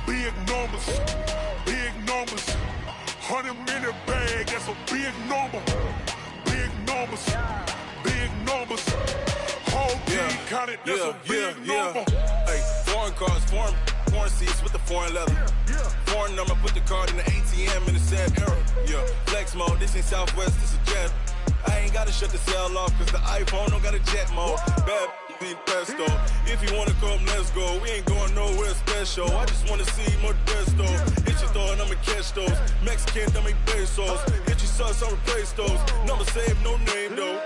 Big numbers, big numbers. 100-minute bag, that's a big number. Big numbers, big numbers. Whole team counted, that's a big number. Hey, foreign cars, foreign seats with the foreign leather. Foreign number, put the card in the ATM in the sad era. Yeah, flex mode, this ain't Southwest, this is jet. I ain't gotta shut the cell off, cause the iPhone don't got a jet mode. Bad be pesto. If you wanna come, let's go. We ain't going nowhere special. I just wanna see more desto. Hit your thought, I'ma catch those. Mexican, I'ma make pesos. Hit your sus, I'll replace those. Number saved, no name though.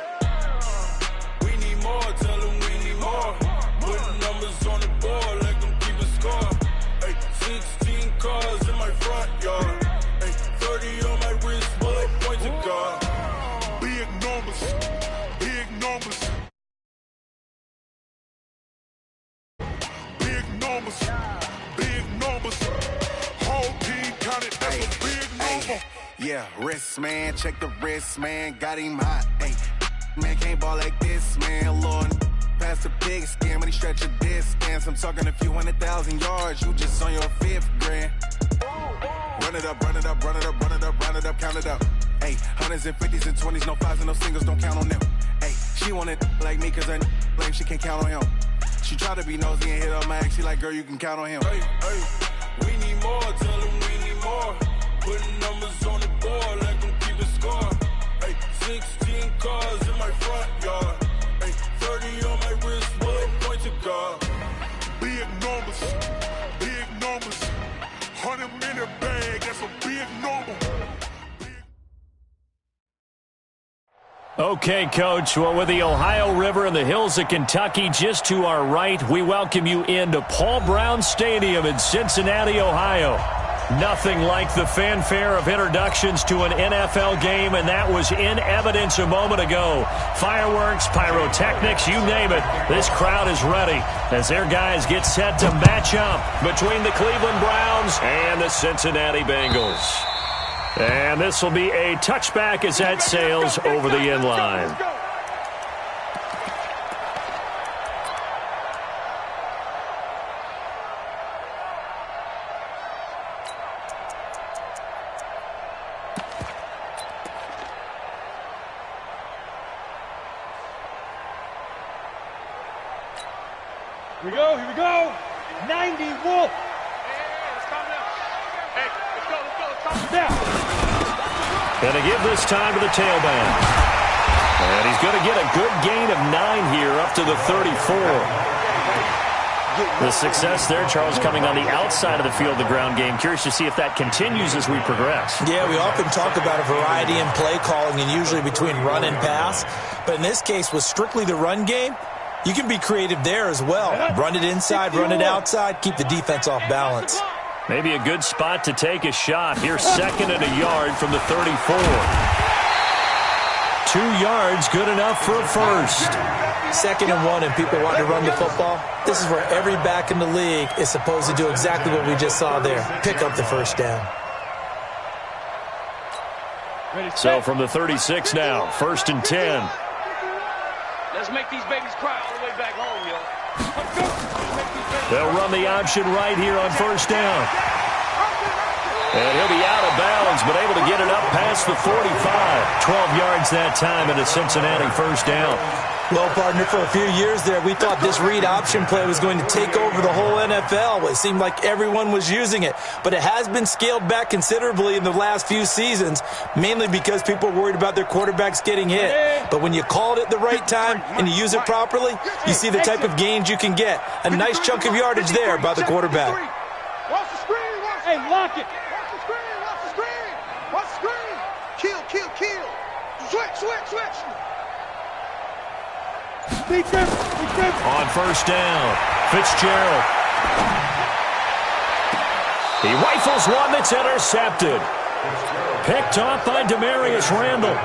We need more, tell them we need more. Putting numbers on the board, like them keep a score. Hey, 16 cars in my front yard. Hey, 30 on my wrist, bullet point to God. Big numbers, big numbers. Big numbers, big numbers. Whole team counted, that's a big number. Yeah, wrist, man, check the wrist, man. Got him hot, hey. Man, can't ball like this, man. Lord, past the pig skin when he stretch a distance. I'm talking a few 100,000 yards. You just on your 5th grand. Run it up, run it up, run it up, run it up, run it up, count it up. Hey, 100s and 50s and 20s, no 5s and no singles, don't count on them. Hey, she want it like me, cause her blame, she can't count on him. She try to be nosy and hit up my ex, she like, girl, you can count on him. Hey, hey, we need more, tell them we need more. Putting numbers on the board, like them keep a score. Hey, 16 cars in my front yard. Hey, 30 on my wrist, bullet point to God. Big numbers, big numbers. 100-minute bag, that's a big number. Okay, Coach. Well, with the Ohio River and the hills of Kentucky just to our right, we welcome you into Paul Brown Stadium in Cincinnati, Ohio. Nothing like the fanfare of introductions to an NFL game, and that was in evidence a moment ago. Fireworks, pyrotechnics, you name it. This crowd is ready as their guys get set to match up between the Cleveland Browns and the Cincinnati Bengals. And this will be a touchback as that sails over the end line. Here we go. 90 Wolf. Let's go. Going to give this time to the tailback. And he's going to get a good gain of 9 here up to the 34. The success there, Charles, coming on the outside of the field, the ground game. Curious to see if that continues as we progress. Yeah, we often talk about a variety in play calling and usually between run and pass. But in this case, with strictly the run game, you can be creative there as well. Run it inside, run it outside, keep the defense off balance. Maybe a good spot to take a shot. Here's 2nd and a yard from the 34. 2 yards, good enough for a first. 2nd and 1 and people want to run the football. This is where every back in the league is supposed to do exactly what we just saw there. Pick up the first down. So from the 36 now, 1st and 10. Let's make these babies cry all the way back home, yo. They'll run the option right here on 1st down. And he'll be out of bounds, but able to get it up past the 45. 12 yards that time and a Cincinnati 1st down. Well, partner, for a few years there, we thought this read option play was going to take over the whole NFL. It seemed like everyone was using it. But it has been scaled back considerably in the last few seasons, mainly because people are worried about their quarterbacks getting hit. But when you call it at the right time and you use it properly, you see the type of gains you can get. A nice chunk of yardage there by the quarterback. Watch the screen. Hey, lock it. Watch the screen. Watch the screen. Kill. Switch. On 1st down, Fitzgerald. He rifles one that's intercepted. Picked off by Demarius Randall.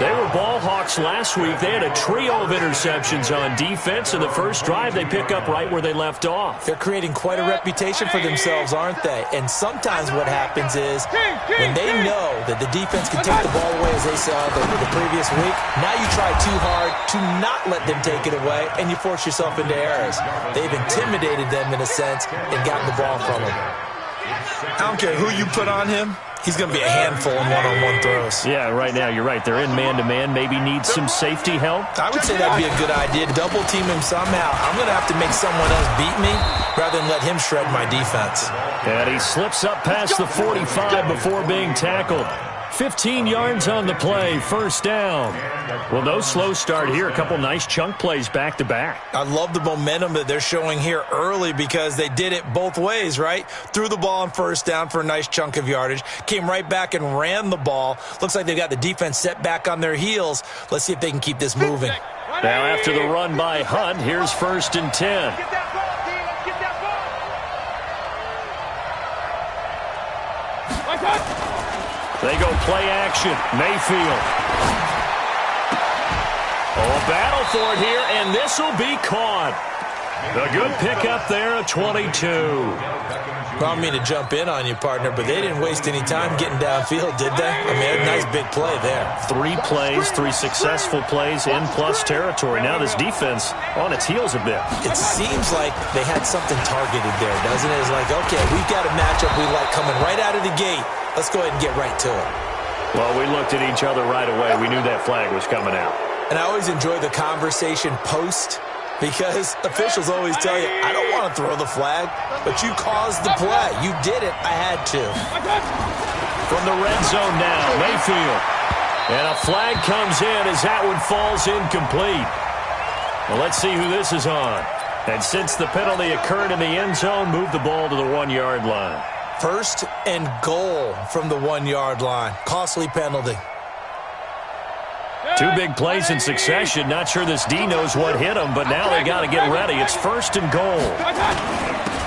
They were ball hawks last week. They had a trio of interceptions on defense. In the first drive, they pick up right where they left off. They're creating quite a reputation for themselves, aren't they? And sometimes what happens is when they know that the defense can take the ball away, as they saw the previous week, now you try too hard to not let them take it away, and you force yourself into errors. They've intimidated them in a sense and gotten the ball from them. I don't care who you put on him. He's going to be a handful in one-on-one throws. Yeah, right now you're right. They're in man-to-man. Maybe needs some safety help. I would say that'd be a good idea. Double team him somehow. I'm going to have to make someone else beat me rather than let him shred my defense. And he slips up past the 45 before being tackled. 15 yards on the play, first down. Well, no slow start here. A couple nice chunk plays back-to-back. I love the momentum that they're showing here early because they did it both ways, right? Threw the ball on first down for a nice chunk of yardage. Came right back and ran the ball. Looks like they've got the defense set back on their heels. Let's see if they can keep this moving. Now, after the run by Hunt, here's 1st and 10. They go play action. Mayfield. Oh, a battle for it here, and this will be caught. A good pickup there at 22. I don't mean to jump in on you, partner, but they didn't waste any time getting downfield, did they? I mean, a nice big play there. 3 plays, 3 successful plays in plus territory. Now this defense on its heels a bit. It seems like they had something targeted there, doesn't it? It's like, okay, we've got a matchup we like coming right out of the gate. Let's go ahead and get right to it. Well, we looked at each other right away. We knew that flag was coming out. And I always enjoy the conversation post because officials always tell you, I don't want to throw the flag, but you caused the play. You did it. I had to. From the red zone now, Mayfield. And a flag comes in as that one falls incomplete. Well, let's see who this is on. And since the penalty occurred in the end zone, move the ball to the 1-yard line. 1st and goal from the 1-yard line. Costly penalty. 2 big plays in succession. Not sure this D knows what hit him, but now they got to get ready. It's 1st and goal.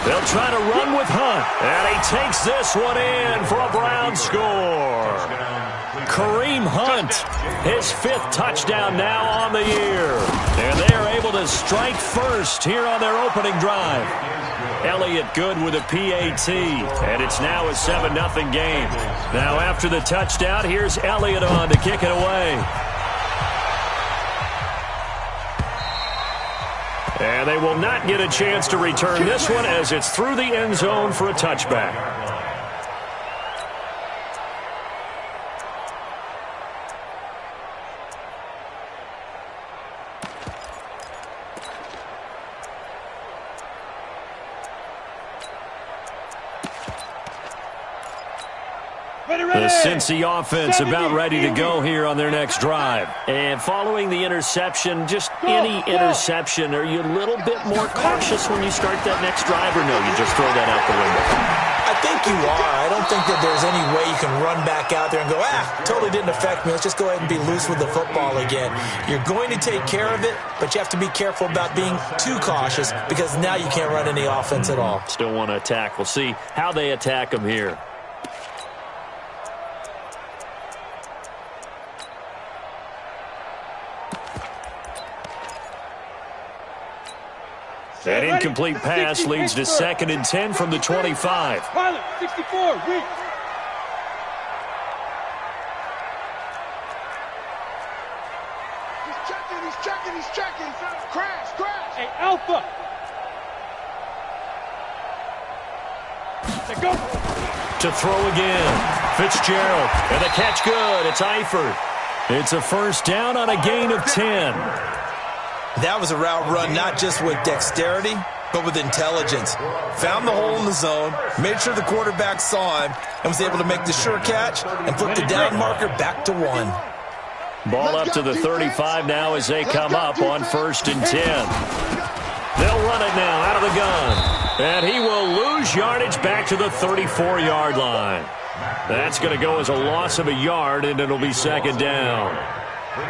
They'll try to run with Hunt. And he takes this one in for a Brown score. Kareem Hunt, his 5th touchdown now on the year. And they are able to strike first here on their opening drive. Elliott good with a PAT, and it's now a 7-0 game. Now after the touchdown, here's Elliott on to kick it away. And they will not get a chance to return this one as it's through the end zone for a touchback. The Cincy offense about ready to go here on their next drive. And following the interception, just any interception, are you a little bit more cautious when you start that next drive, or no, you just throw that out the window? I think you are. I don't think that there's any way you can run back out there and go, totally didn't affect me. Let's just go ahead and be loose with the football again. You're going to take care of it, but you have to be careful about being too cautious because now you can't run any offense at all. Still want to attack. We'll see how they attack them here. That incomplete pass leads to 2nd and 10 from the 25. Pilot, 64, weak. He's checking. Crash. Hey, Alpha. They go. To throw again. Fitzgerald. And the catch good. It's Eifert. It's a first down on a gain of 10. That was a route run not just with dexterity, but with intelligence. Found the hole in the zone, made sure the quarterback saw him, and was able to make the sure catch and flip the down marker back to 1. Ball up to the 35 now as they come up on 1st and 10. They'll run it now out of the gun. And he will lose yardage back to the 34-yard line. That's going to go as a loss of a yard, and it'll be 2nd down.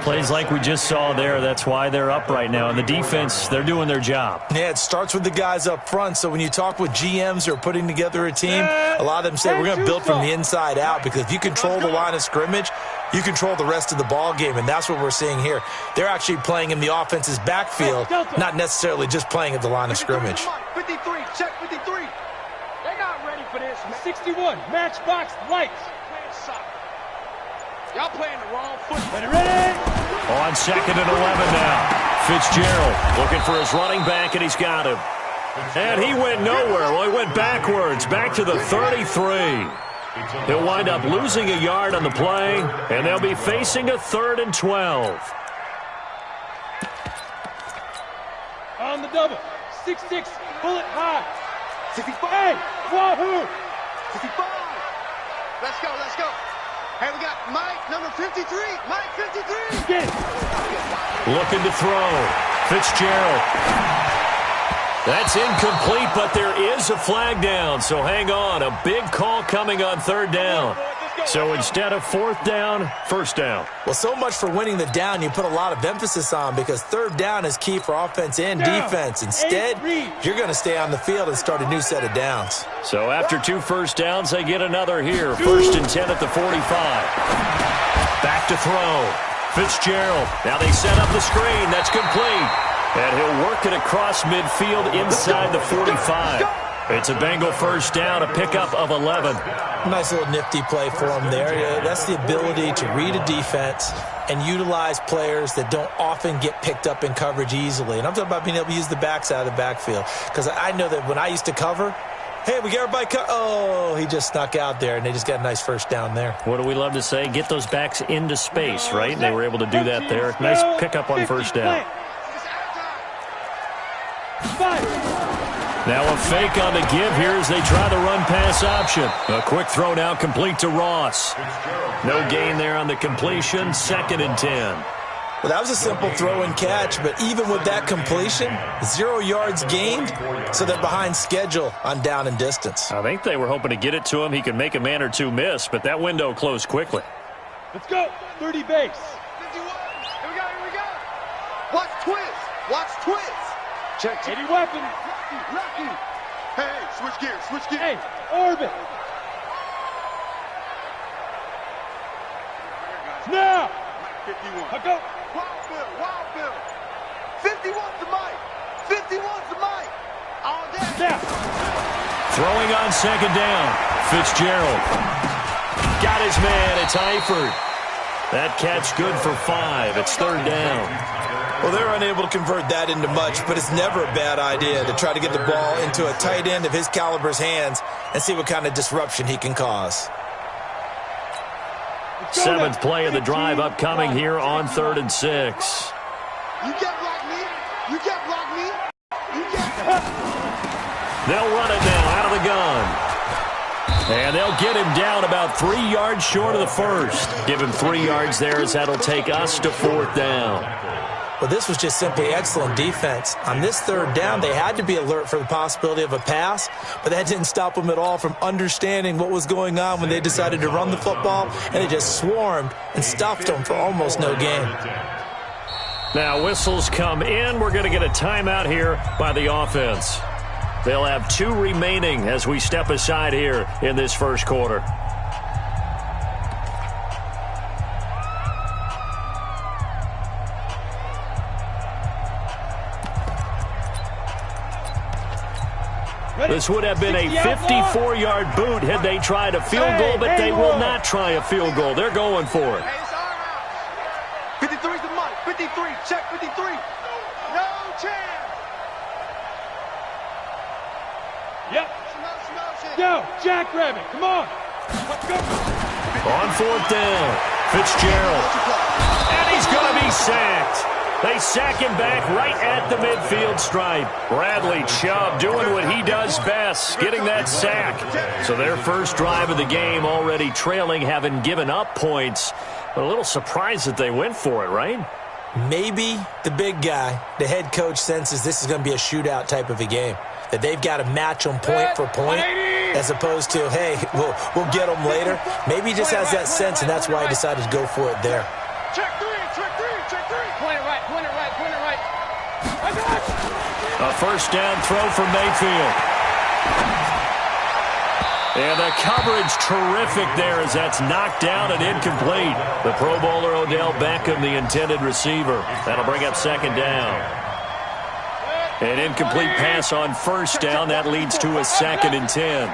Plays like we just saw there, that's why they're up right now. And the defense, they're doing their job. Yeah, it starts with the guys up front. So when you talk with GMs who are putting together a team, a lot of them say we're going to build from the inside out because if you control the line of scrimmage, you control the rest of the ball game, and that's what we're seeing here. They're actually playing in the offense's backfield, not necessarily just playing at the line of scrimmage. 53, check 53. They're not ready for this, man. 61, matchbox lights. Y'all playing the wrong football. Ready? On 2nd and 11 now. Fitzgerald looking for his running back, and he's got him. And he went nowhere. Well, he went backwards, back to the 33. He'll wind up losing a yard on the play, and they'll be facing a 3rd and 12. On the double. 6-6. Pull it high. 65. Hey, wahoo. 65. Let's go, let's go. Hey, we got Mike, number 53. Mike, 53. Get it. Looking to throw. Fitzgerald. That's incomplete, but there is a flag down, so hang on. A big call coming on 3rd down. So instead of 4th down, 1st down. Well, so much for winning the down you put a lot of emphasis on, because 3rd down is key for offense and defense. Instead, you're going to stay on the field and start a new set of downs. So after 2 first downs, they get another here. 1st and 10 at the 45. Back to throw. Fitzgerald. Now they set up the screen. That's complete. And he'll work it across midfield inside the 45. It's a Bengal 1st down, a pickup of 11. Nice little nifty play for him there. Yeah, that's the ability to read a defense and utilize players that don't often get picked up in coverage easily. And I'm talking about being able to use the backside of the backfield. Because I know that when I used to cover, hey, we got everybody oh, he just snuck out there, and they just got a nice 1st down there. What do we love to say? Get those backs into space, right? And they were able to do that there. Nice pickup on 1st down. Now a fake on the give here as they try the run-pass option. A quick throw now complete to Ross. No gain there on the completion. 2nd and 10. Well, that was a simple throw and catch, but even with that completion, 0 yards gained, so they're behind schedule on down and distance. I think they were hoping to get it to him. He could make a man or two miss, but that window closed quickly. Let's go. 30 base. 51. Here we go, here we go. Watch twist. Watch twist. Check. 80 weapons. Lucky. Hey, switch gears, switch gears. Hey, orbit. Now. 51. I'll go. Wild Bill. 51's the mic. 51's the mic. All day. Now. Throwing on 2nd down. Fitzgerald. Got his man. It's Eifert. That catch good for 5. It's 3rd down. Well, they're unable to convert that into much, but it's never a bad idea to try to get the ball into a tight end of his caliber's hands and see what kind of disruption he can cause. 7th play of the drive upcoming here on 3rd and 6. You can't block me. You can't block me. You can't. They'll run it now out of the gun. And they'll get him down about 3 yards short of the 1st. Give him 3 yards there as that'll take us to 4th down. Well, this was just simply excellent defense. On this 3rd down, they had to be alert for the possibility of a pass, but that didn't stop them at all from understanding what was going on when they decided to run the football, and they just swarmed and stuffed them for almost no gain. Now, whistles come in. We're going to get a timeout here by the offense. They'll have 2 remaining as we step aside here in this 1st quarter. This would have been a 54-yard boot had they tried a field goal, but they will not try a field goal. They're going for it. Hey, it's all right. 53's the mic. 53. Check 53. No chance. Yep. Motion. Go. Jackrabbit. Come on. Let's go. On 4th down, Fitzgerald. And he's going to be sacked. They sack him back right at the midfield stripe. Bradley Chubb doing what he does best, getting that sack. So their 1st drive of the game already trailing, having given up points. But a little surprised that they went for it, right? Maybe the big guy, the head coach, senses this is going to be a shootout type of a game, that they've got to match them point for point, as opposed to, hey, we'll get them later. Maybe he just has that sense, and that's why he decided to go for it there. Check 3. Point it right. A 1st down throw for Mayfield. And the coverage terrific there as that's knocked down and incomplete. The Pro Bowler Odell Beckham, the intended receiver. That'll bring up 2nd down. An incomplete pass on 1st down. That leads to a 2nd and 10.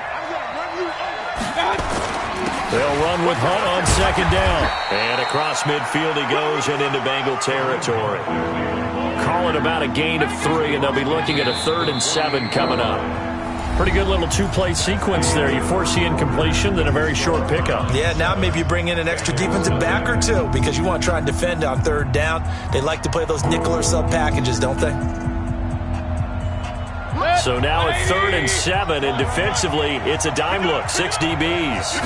They'll run with Hunt on second down. And across midfield he goes and into Bengal territory. Call it about a gain of 3, and they'll be looking at a 3rd and 7 coming up. Pretty good little two-play sequence there. You force the incompletion, then a very short pickup. Yeah, now maybe you bring in an extra defensive back or two because you want to try and defend on 3rd down. They like to play those nickel or sub packages, don't they? So now a 3rd and 7, and defensively, it's a dime look. 6 DBs.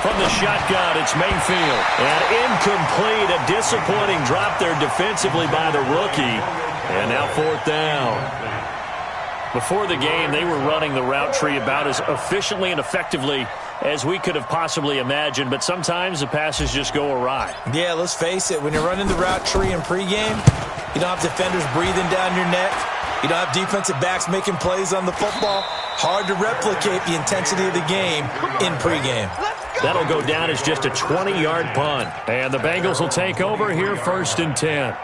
From the shotgun, it's Mayfield. And incomplete, a disappointing drop there defensively by the rookie. And now 4th down. Before the game, they were running the route tree about as efficiently and effectively as we could have possibly imagined, but sometimes the passes just go awry. Yeah, let's face it. When you're running the route tree in pregame, you don't have defenders breathing down your neck. You don't have defensive backs making plays on the football. Hard to replicate the intensity of the game in pregame. That'll go down as just a 20-yard punt. And the Bengals will take over here 1st and 10.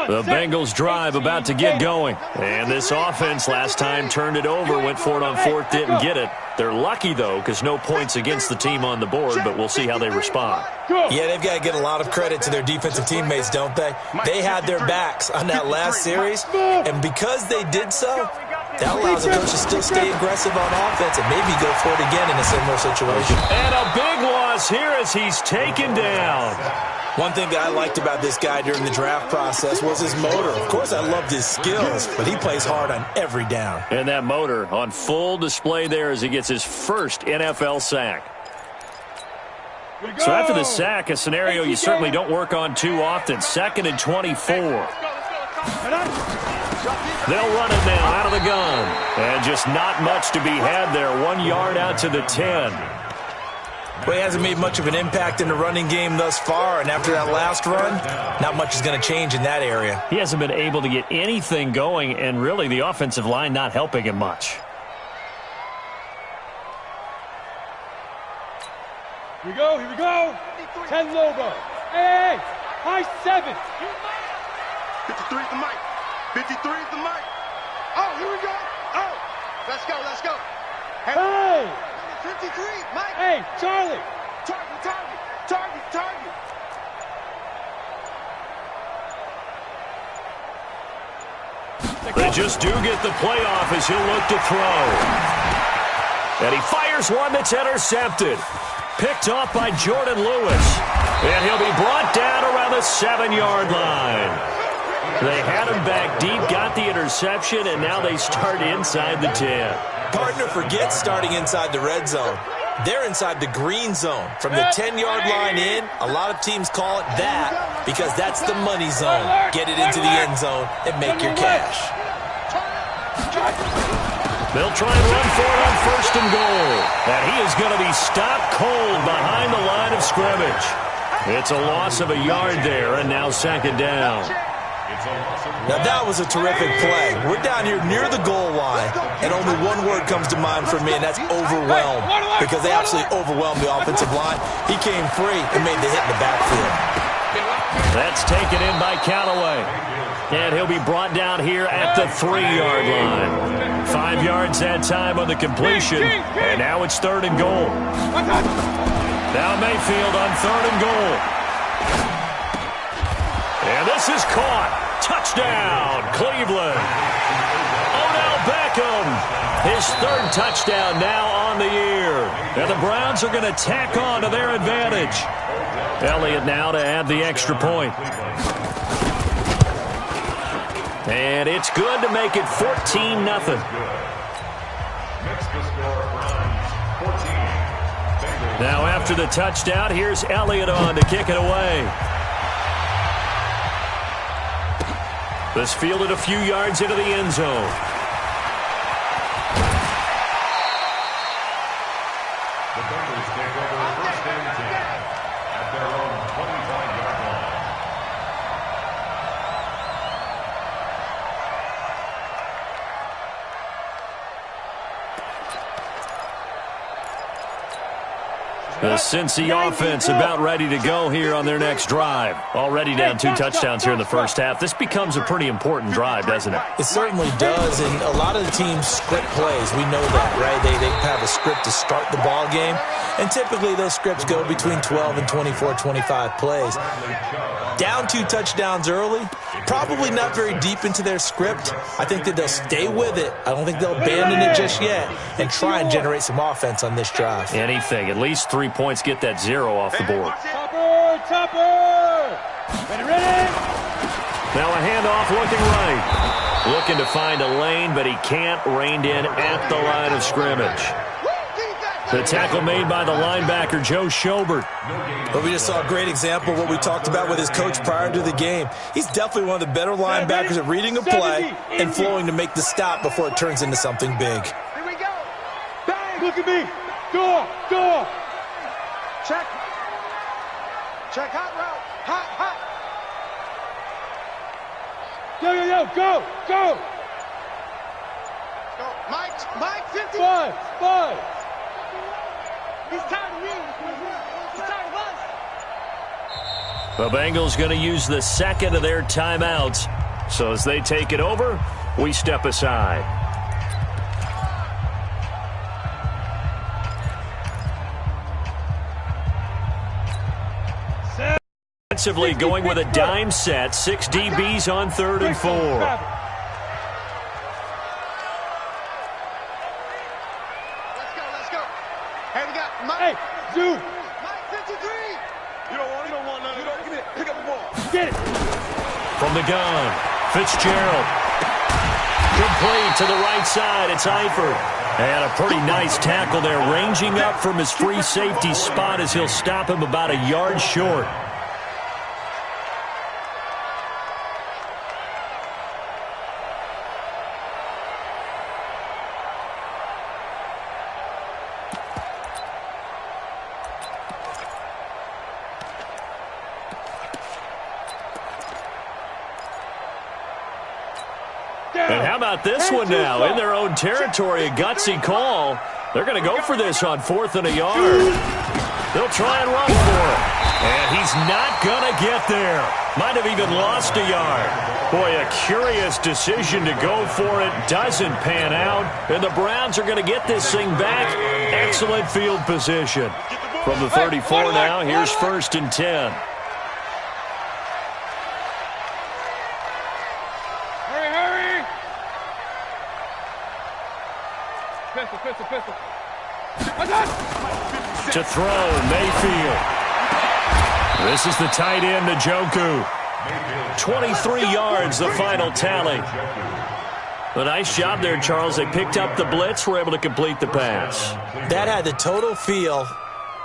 The Bengals drive about to get going. And this offense last time turned it over, went for it on 4th, didn't get it. They're lucky, though, because no points against the team on the board, but we'll see how they respond. Yeah, they've got to get a lot of credit to their defensive teammates, don't they? They had their backs on that last series, and because they did so, that allows the coach to still stay aggressive on offense and maybe go for it again in a similar situation. And a big loss here as he's taken down. One thing that I liked about this guy during the draft process was his motor. Of course, I loved his skills, but he plays hard on every down. And that motor on full display there as he gets his first NFL sack. So after the sack, a scenario you certainly don't work on too often. 2nd and 24. They'll run it now out of the gun. And just not much to be had there. 1 yard out to the 10. Well, he hasn't made much of an impact in the running game thus far, and after that last run, not much is going to change in that area. He hasn't been able to get anything going, and really the offensive line not helping him much. Here we go. 10 logo. Hey, high 7. 53 is the mic. 53 is the mic. Oh, here we go. Oh, let's go. Hey. 53, Mike. Hey, Charlie. Target. They just do get the playoff as he'll look to throw. And he fires one that's intercepted. Picked off by Jordan Lewis. And he'll be brought down around the 7-yard line. They had him back deep, got the interception, and now they start inside the 10. Partner forgets starting inside the red zone. They're inside the green zone. From the 10-yard line in, a lot of teams call it that because that's the money zone. Get it into the end zone and make your cash. They'll try and run for it on 1st and goal. And he is going to be stopped cold behind the line of scrimmage. It's a loss of a yard there, and now 2nd down. Now, that was a terrific play. We're down here near the goal line, and only one word comes to mind for me, and that's overwhelmed, because they absolutely overwhelmed the offensive line. He came free and made the hit in the backfield. That's taken in by Callaway. And he'll be brought down here at the 3-yard line. 5 yards that time on the completion, and now it's 3rd and goal. Now Mayfield on 3rd and goal. And this is caught. Touchdown, Cleveland. Odell Beckham, his 3rd touchdown now on the year. And the Browns are going to tack on to their advantage. Elliott now to add the extra point. And it's good to make it 14-0. Now after the touchdown, here's Elliott on to kick it away. This fielded a few yards into the end zone. The Bengals take over 1st and 10 at their own 25-yard line. The Cincy offense about ready to go here on their next drive. Already down 2 touchdowns here in the first half. This becomes a pretty important drive, doesn't it? It certainly does, and a lot of the teams script plays. We know that, right? They have a script to start the ball game, and typically those scripts go between 12 and 24, 25 plays. Down 2 touchdowns early, probably not very deep into their script. I think that they'll stay with it. I don't think they'll abandon it just yet and try and generate some offense on this drive. Anything. At least 3 points, get that 0 off the board. Topper! Ready? Now a handoff looking right. Looking to find a lane, but he can't. Reined in at the line of scrimmage. The tackle made by the linebacker, Joe Schobert. But we just saw a great example of what we talked about with his coach prior to the game. He's definitely one of the better linebackers at reading a play and flowing to make the stop before it turns into something big. Here we go. Bang! Look at me. Door. Check. Check hot route. Hot. Yo. Go. Go, Mike, 50. Five. He's tired of me. He's tired of us. The Bengals going to use the second of their timeouts. So as they take it over, we step aside. Defensively going with a dime set. 6 DBs on 3rd and 4. Let's go. Hey, we got Mike. Hey, Zoo. Mike 53. You don't want none of that. Give me it. Pick up the ball. Get it. From the gun, Fitzgerald. Complete to the right side. It's Eifert. And a pretty nice tackle there, ranging up from his free safety spot as he'll stop him about a yard short. And how about this one now? In their own territory, a gutsy call. They're going to go for this on 4th and a yard. They'll try and run for it. And he's not going to get there. Might have even lost a yard. Boy, a curious decision to go for it. Doesn't pan out. And the Browns are going to get this thing back. Excellent field position. From the 34 now, here's 1st and 10. Pistol. To throw, Mayfield. This is the tight end, Njoku. 23 yards, the final tally. A nice job there, Charles. They picked up the blitz, were able to complete the pass. That had the total feel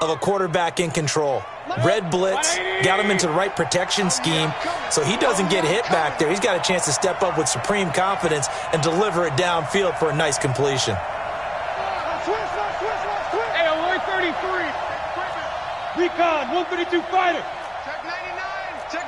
of a quarterback in control. Red blitz, got him into the right protection scheme, so he doesn't get hit back there. He's got a chance to step up with supreme confidence and deliver it downfield for a nice completion. Hey, alert 33. Recon, 132 fighter. Check 99. Check.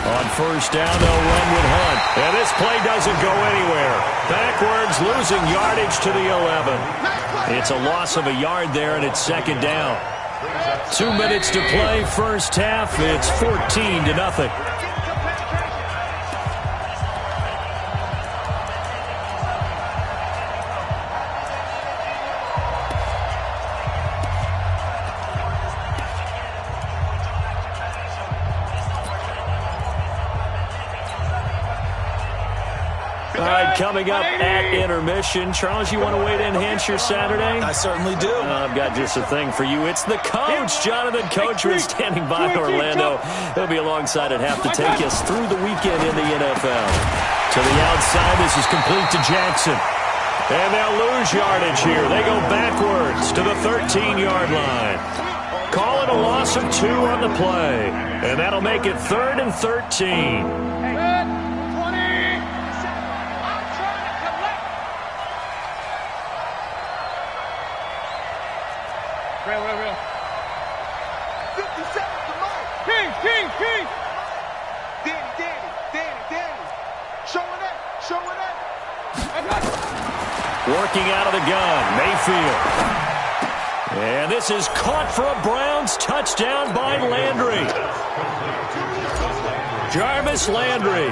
On 1st down, they'll run with Hunt. And this play doesn't go anywhere. Backwards, losing yardage to the 11. It's a loss of a yard there, and it's 2nd down. 2 minutes to play, first half. It's 14-0. All right, coming up at intermission. Charles, you want to wait to enhance your Saturday? I certainly do. I've got just a thing for you. It's the coach, Jonathan Coachman, standing by Orlando. He'll be alongside at half to take us through the weekend in the NFL. To the outside, this is complete to Jackson. And they'll lose yardage here. They go backwards to the 13-yard line. Call it a loss of 2 on the play. And that'll make it 3rd and 13. Real. 57 to Mike. King. Danny. Showing it. backing out of the gun. Mayfield. And this is caught for a Browns touchdown by Landry. Jarvis Landry,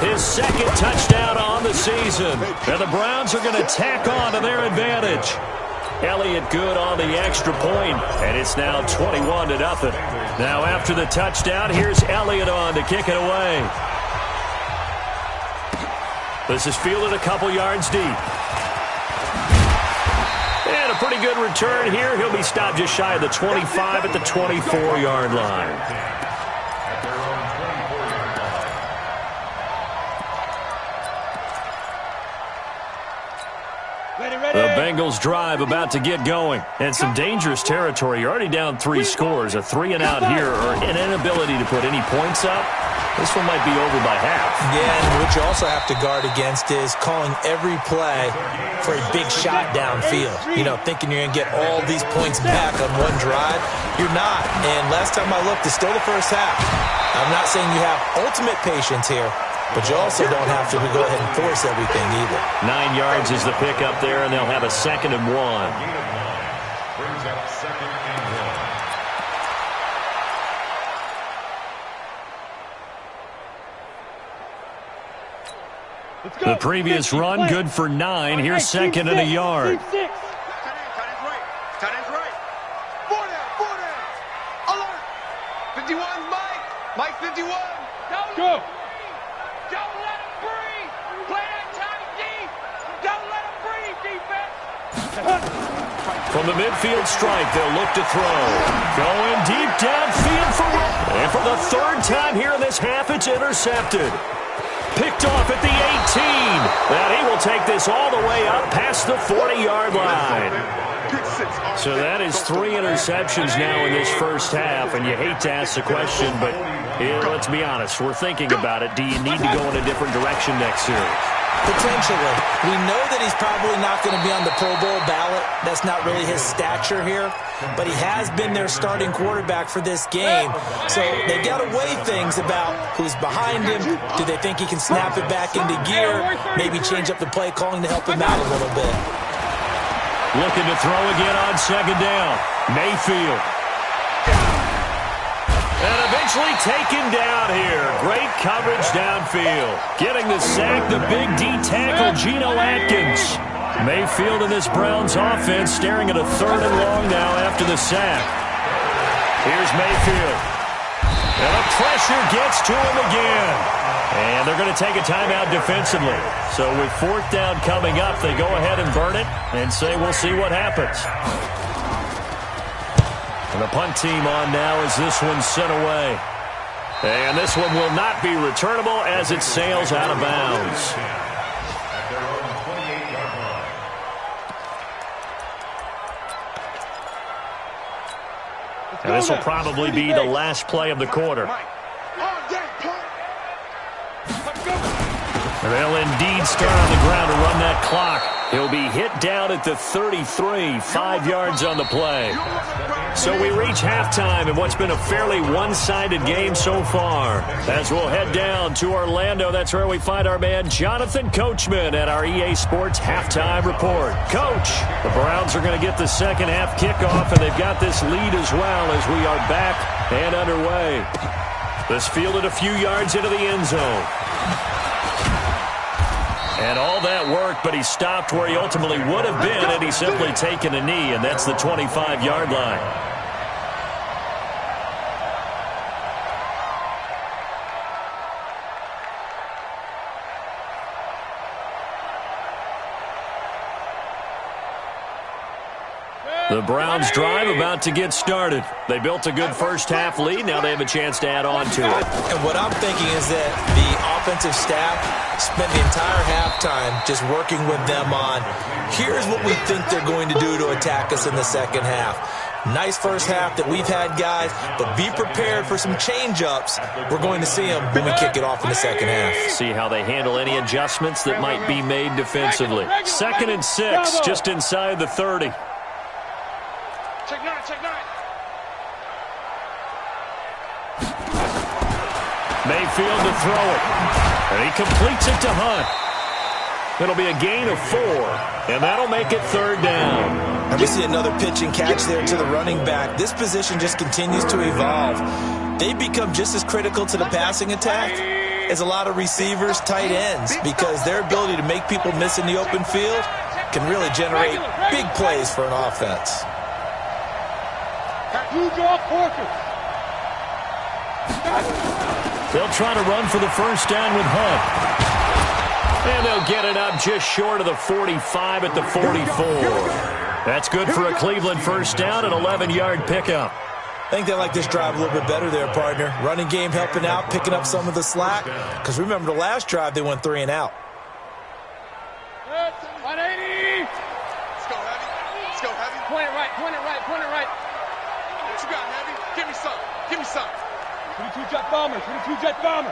his second touchdown on the season. And the Browns are going to tack on to their advantage. Elliott good on the extra point, and it's now 21-0. Now after the touchdown, here's Elliott on to kick it away. This is fielded a couple yards deep. And a pretty good return here. He'll be stopped just shy of the 25 at the 24-yard line. The Bengals drive about to get going. And some dangerous territory. You're already down 3 scores. A 3-and-out here or an inability to put any points up. This one might be over by half. Yeah, and what you also have to guard against is calling every play for a big shot downfield. You know, thinking you're going to get all these points back on one drive. You're not. And last time I looked, it's still the first half. I'm not saying you have ultimate patience here, but you also don't have to go ahead and force everything either. 9 yards is the pick up there, and they'll have a 2nd and 1. Brings up 2nd and 1. The previous run, good for 9. Here's 2nd and a yard. Tight end's right. Tight end's right. 4 down. Alert. 51's Mike. Mike 51. Go. Don't let him breathe. Play that tight deep. Don't let him breathe, defense. From the midfield stripe, they'll look to throw. Going deep downfield for Rowe. And for the 3rd time here in this half, it's intercepted. Picked off at the 18. And he will take this all the way up past the 40-yard line. So that is 3 interceptions now in this first half. And you hate to ask the question, but let's be honest. We're thinking about it. Do you need to go in a different direction next series? Potentially. We know that he's probably not going to be on the Pro Bowl ballot. That's not really his stature here. But he has been their starting quarterback for this game. So they got to weigh things about who's behind him. Do they think he can snap it back into gear? Maybe change up the play calling to help him out a little bit. Looking to throw again on 2nd down. Mayfield. And eventually taken down here. Great coverage downfield. Getting the sack, the big D tackle, Geno Atkins. Mayfield in this Browns offense staring at a 3rd and long now after the sack. Here's Mayfield. And the pressure gets to him again. And they're going to take a timeout defensively. So with 4th down coming up, they go ahead and burn it and say we'll see what happens. And the punt team on now as this one's sent away. And this one will not be returnable as it sails out of bounds. And this will probably be the last play of the quarter. They'll indeed start on the ground to run that clock. He'll be hit down at the 33, 5 yards on the play. So we reach halftime in what's been a fairly one-sided game so far. As we'll head down to Orlando, that's where we find our man Jonathan Coachman at our EA Sports Halftime Report. Coach, the Browns are going to get the second half kickoff, and they've got this lead as well as we are back and underway. This fielded a few yards into the end zone. And all that work, but he stopped where he ultimately would have been had he simply taken a knee, and that's the 25-yard line. The Browns drive about to get started. They built a good first half lead. Now they have a chance to add on to it. And what I'm thinking is that the offensive staff spent the entire halftime just working with them on, here's what we think they're going to do to attack us in the second half. Nice first half that we've had, guys, but be prepared for some change-ups. We're going to see them when we kick it off in the second half. See how they handle any adjustments that might be made defensively. 2nd and 6, just inside the 30. Check nine. Mayfield to throw it. And he completes it to Hunt. It'll be a gain of 4, and that'll make it 3rd down. And we see another pitch and catch there to the running back. This position just continues to evolve. They become just as critical to the passing attack as a lot of receivers, tight ends, because their ability to make people miss in the open field can really generate big plays for an offense. They'll try to run for the first down with Hunt. And they'll get it up just short of the 45 at the 44. That's good for a Cleveland first down, an 11-yard pickup. I think they like this drive a little bit better there, partner. Running game helping out, picking up some of the slack. Because remember the last drive, they went 3 and out. 180. Let's go, Heavy. Let's go, Heavy. Point it right, point it right, point it right. What you got, Heavy? Give me some. Give me some. 22 jet bomber, 22 jet bomber.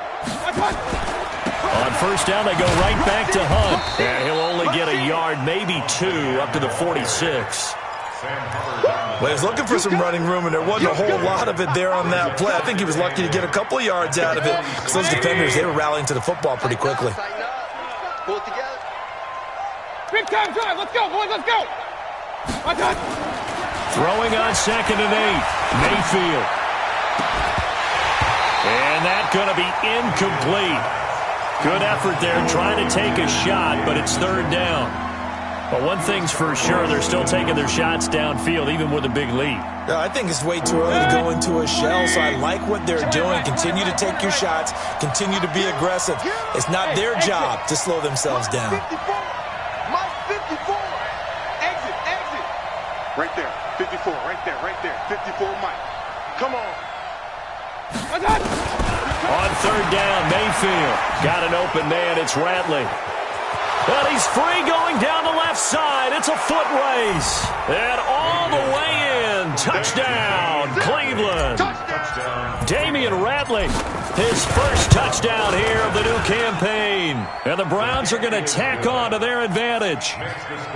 On first down, they go right back to Hunt. And he'll only get a yard, maybe 2, up to the 46. Well, he was looking for some running room, and there wasn't a whole lot of it there on that play. I think he was lucky to get a couple of yards out of it, because those defenders, they were rallying to the football pretty quickly. Pull it together. Big time drive. Let's go, boys. Let's go. Throwing on 2nd and 8. Mayfield. And that's going to be incomplete. Good effort there trying to take a shot, but it's 3rd down. But one thing's for sure, they're still taking their shots downfield, even with a big lead. I think it's way too early to go into a shell, so I like what they're doing. Continue to take your shots. Continue to be aggressive. It's not their job to slow themselves down. Mike 54. Exit, exit. Right there. 54, right there, right there. 54, Mike. Come on. On 3rd down, Mayfield. Got an open man. It's Ratley. But he's free going down the left side. It's a foot race. And all the way in. Touchdown, Cleveland. Damian Ratley, his first touchdown here of the new campaign. And the Browns are going to tack on to their advantage.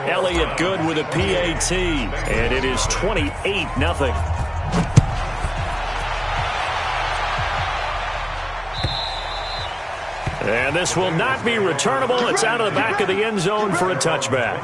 Elliott Good with a PAT. And it is 28-0. And this will not be returnable. It's out of the back of the end zone for a touchback.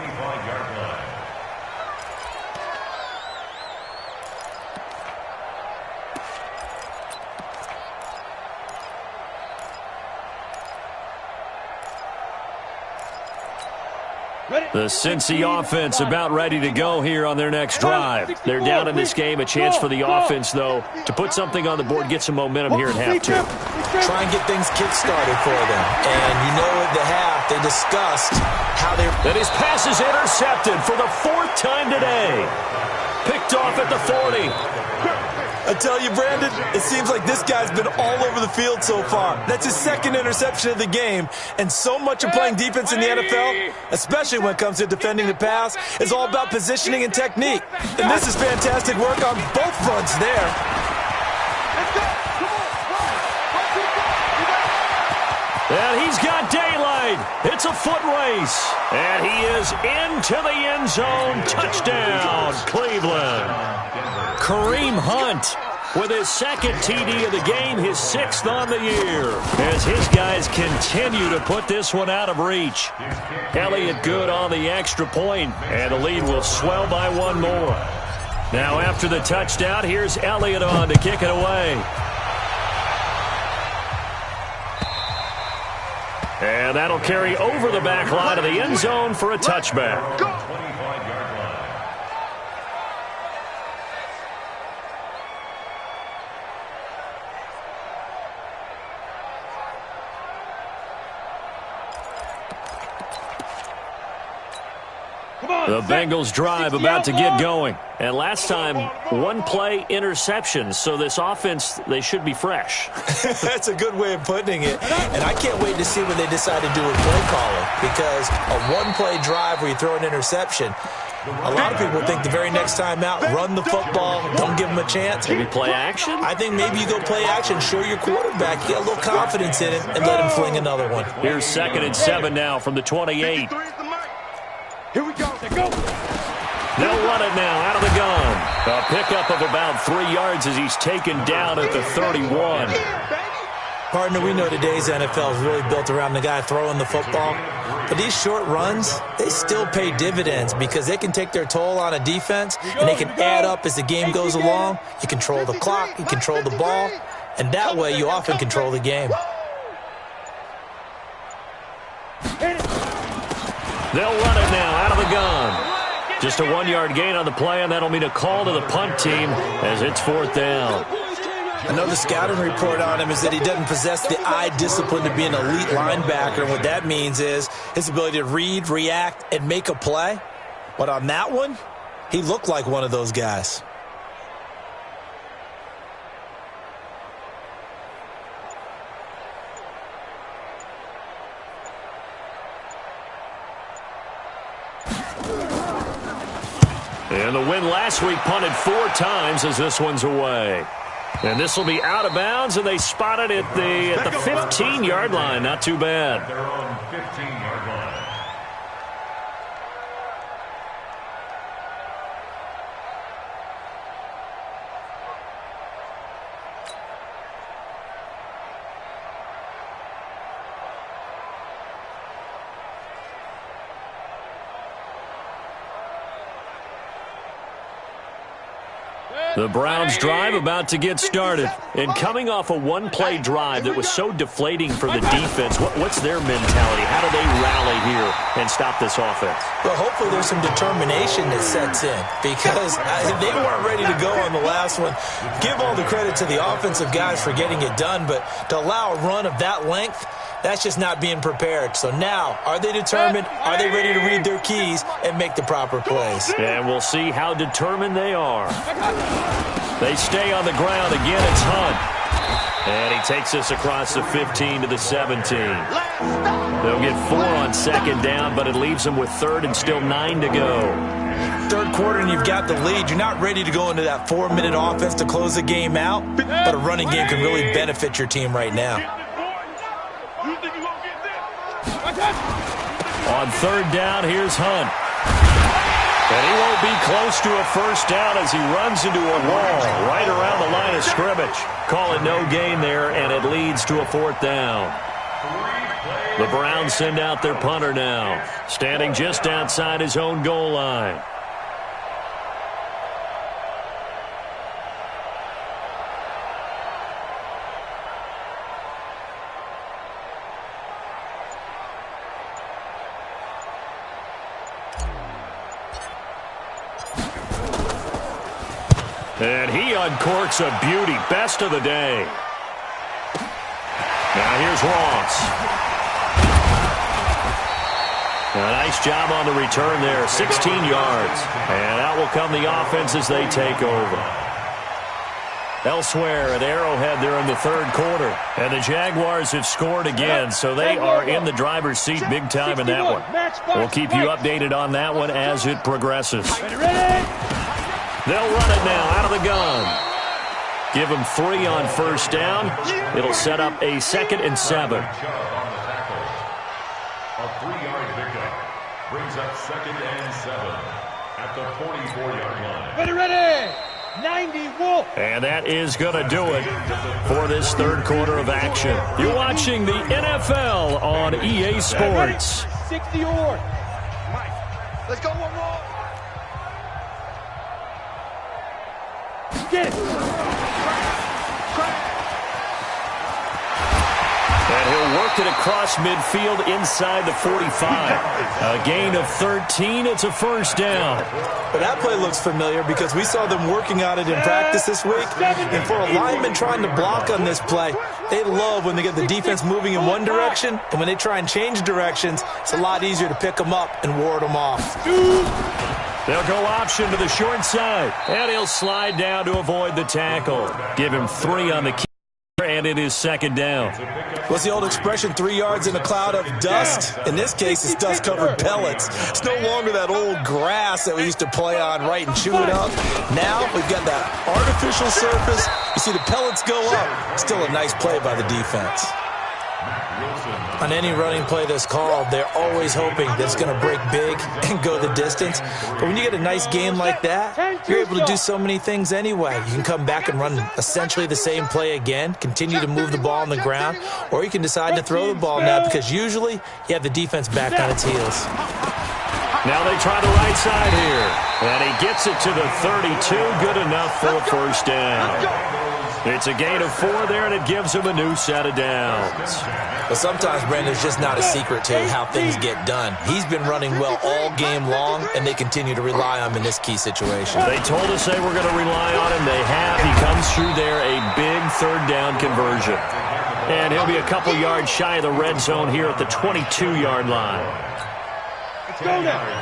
The Cincy offense about ready to go here on their next drive. They're down in this game. A chance for the offense, though, to put something on the board, get some momentum here in half 2. Try and get things kick-started for them. And you know at the half, they discussed how they... And his pass is intercepted for the 4th time today. Picked off at the 40. I tell you, Brandon, it seems like this guy's been all over the field so far. That's his 2nd interception of the game. And so much of playing defense in the NFL, especially when it comes to defending the pass, is all about positioning and technique. And this is fantastic work on both fronts there. And he's got daylight. It's a foot race. And he is into the end zone. Touchdown, Cleveland. Kareem Hunt with his 2nd TD of the game, his 6th on the year, as his guys continue to put this one out of reach. Elliott Good on the extra point, and the lead will swell by 1 more. Now after the touchdown, here's Elliott on to kick it away. And that'll carry over the back line of the end zone for a touchback. The Bengals drive about to get going. And last time, 1-play interception. So this offense, they should be fresh. That's a good way of putting it. And I can't wait to see what they decide to do with play calling. Because a 1-play drive where you throw an interception, a lot of people think the very next time out, run the football, don't give them a chance. Maybe play action? I think maybe you go play action, show your quarterback, get a little confidence in it, and let him fling another one. Here's 2nd and 7 now from the 28. Here we go. They go. They'll run it now out of the gun. A pickup of about 3 yards as he's taken down at the 31. Partner, we know today's NFL is really built around the guy throwing the football. But these short runs, they still pay dividends because they can take their toll on a defense, and they can add up as the game goes along. You control the clock, you control the ball, and that way you often control the game. They'll run it now out of the gun. Just a 1-yard gain on the play, and that'll mean a call to the punt team as it's 4th down. I know the scouting report on him is that he doesn't possess the eye discipline to be an elite linebacker. And what that means is his ability to read, react, and make a play. But on that one, he looked like one of those guys. And the win last week punted 4 times as this one's away. And this will be out of bounds, and they spot it at the 15-yard line. Not too bad. They're on 15-yard line. The Browns drive about to get started. And coming off a one-play drive that was so deflating for the defense, what's their mentality? How do they rally here and stop this offense? Well, hopefully there's some determination that sets in because they weren't ready to go on the last one. Give all the credit to the offensive guys for getting it done, but to allow a run of that length, that's just not being prepared. So now, are they determined? Are they ready to read their keys and make the proper plays? And we'll see how determined they are. They stay on the ground. Again, it's Hunt. And he takes us across the 15 to the 17. They'll get 4 on 2nd down, but it leaves them with 3rd and still 9 to go. 3rd quarter and you've got the lead. You're not ready to go into that 4-minute offense to close the game out, but a running game can really benefit your team right now. On 3rd down, here's Hunt. And he won't be close to a 1st down as he runs into a wall right around the line of scrimmage. Call it no gain there, and it leads to a 4th down. The Browns send out their punter now, standing just outside his own goal line. And he uncorks a beauty. Best of the day. Now here's Ross. A nice job on the return there. 16 yards. And out will come the offense as they take over. Elsewhere at Arrowhead, they're in the 3rd quarter. And the Jaguars have scored again, so they are in the driver's seat big time in that one. We'll keep you updated on that one as it progresses. They'll run it now out of the gun. Give them 3 on 1st down. It'll set up a 2nd and 7. A 3-yard pickup brings up 2nd and 7 at the 44-yard line. Ready! 90 Wolf. And that is going to do it for this 3rd quarter of action. You're watching the NFL on EA Sports. 60 or. Let's go one more. Get it. And he'll work it across midfield inside the 45. A gain of 13. It's a 1st down. But that play looks familiar because we saw them working on it in practice this week. And for a lineman trying to block on this play, they love when they get the defense moving in one direction. And when they try and change directions, it's a lot easier to pick them up and ward them off. They'll go option to the short side. And he'll slide down to avoid the tackle. Give him 3 on the keeper, and it is 2nd down. What's the old expression, 3 yards in a cloud of dust? In this case, it's dust-covered pellets. It's no longer that old grass that we used to play on, right, and chew it up. Now we've got that artificial surface. You see the pellets go up. Still a nice play by the defense. On any running play that's called, they're always hoping that it's going to break big and go the distance. But when you get a nice game like that, you're able to do so many things anyway. You can come back and run essentially the same play again, continue to move the ball on the ground, or you can decide to throw the ball now because usually you have the defense back on its heels. Now they try the right side here. And he gets it to the 32. Good enough for a first down. It's a gain of 4 there, and it gives him a new set of downs. But sometimes, Brandon, it's just not a secret to how things get done. He's been running well all game long, and they continue to rely on him in this key situation. They told us they were going to rely on him. They have. He comes through there, a big third down conversion. And he'll be a couple yards shy of the red zone here at the 22-yard line.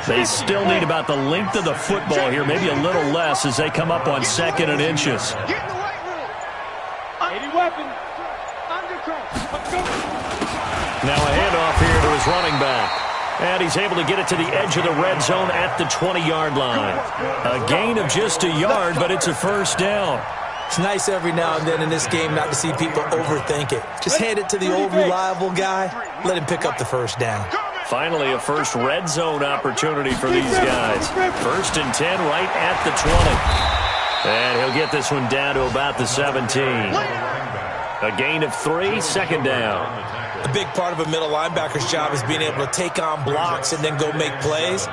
They still need about the length of the football here, maybe a little less as they come up on 2nd and inches. Now a handoff here to his running back. And he's able to get it to the edge of the red zone at the 20-yard line. A gain of just a yard, but it's a first down. It's nice every now and then in this game not to see people overthink it. Just hand it to the old reliable guy. Let him pick up the first down. Finally, a first red zone opportunity for these guys. 1st and 10 right at the 20. And he'll get this one down to about the 17. A gain of 3, 2nd down. A big part of a middle linebacker's job is being able to take on blocks and then go make plays.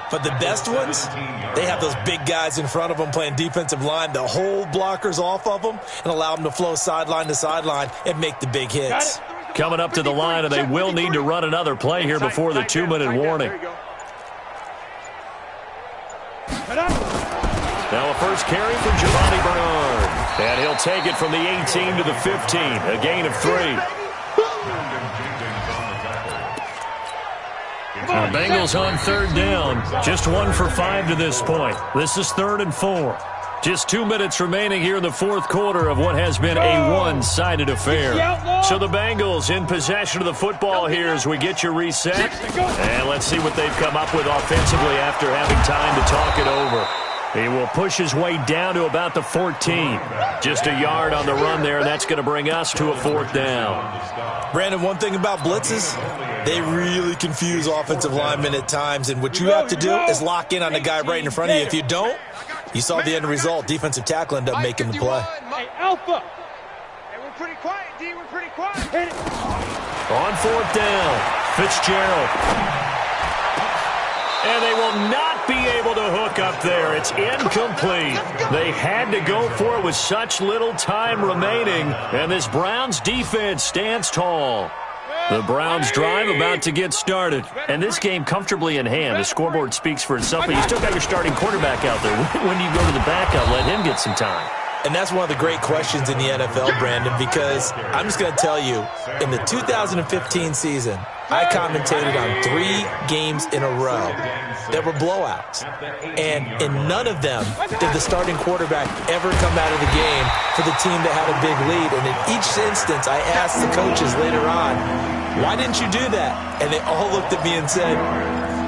But the best ones, they have those big guys in front of them playing defensive line to hold blockers off of them and allow them to flow sideline to sideline and make the big hits. Coming up to the line, and they will need to run another play here before the 2-minute warning. Now a first carry for Giovanni Bernard. And he'll take it from the 18 to the 15. A gain of 3. The Bengals on 3rd down. Just 1 for 5 to this point. This is 3rd and 4. Just 2 minutes remaining here in the 4th quarter of what has been a one-sided affair. So the Bengals in possession of the football here as we get you reset. And let's see what they've come up with offensively after having time to talk it over. He will push his way down to about the 14. Just a yard on the run there, and that's going to bring us to a 4th down. Brandon, one thing about blitzes, they really confuse offensive linemen at times, and what you have to do is lock in on the guy right in front of you. If you don't, you saw the end result. Defensive tackle ended up making the play. Hey, Alpha. Hey, we're pretty quiet, D. We're pretty quiet. Hit it. On 4th down, Fitzgerald. And they will not be able to hook up there. It's incomplete. They had to go for it with such little time remaining. And this Browns defense stands tall. The Browns drive about to get started. And this game comfortably in hand. The scoreboard speaks for itself, but you still got your starting quarterback out there. When do you go to the backup? Let him get some time. And that's one of the great questions in the NFL, Brandon, because I'm just going to tell you, in the 2015 season, I commentated on 3 games in a row that were blowouts. And in none of them did the starting quarterback ever come out of the game for the team that had a big lead. And in each instance, I asked the coaches later on, why didn't you do that? And they all looked at me and said,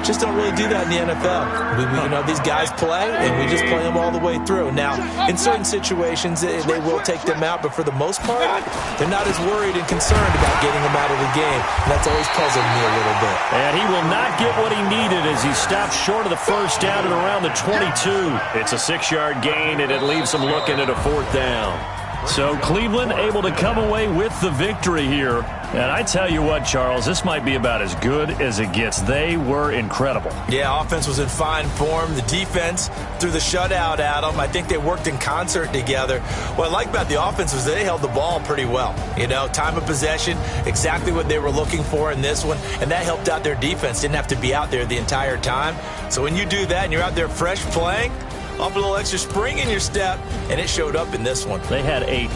just don't really do that in the NFL. You know, these guys play, and we just play them all the way through. Now, in certain situations, they will take them out, but for the most part, they're not as worried and concerned about getting them out of the game. And that's always puzzled me a little bit. And he will not get what he needed as he stops short of the first down at around the 22. It's a 6-yard gain, and it leaves him looking at a 4th down. So Cleveland able to come away with the victory here. And I tell you what, Charles, this might be about as good as it gets. They were incredible. Yeah, offense was in fine form. The defense threw the shutout at them. I think they worked in concert together. What I like about the offense was they held the ball pretty well. You know, time of possession, exactly what they were looking for in this one. And that helped out their defense. Didn't have to be out there the entire time. So when you do that and you're out there fresh playing, up a little extra spring in your step, and it showed up in this one. They had a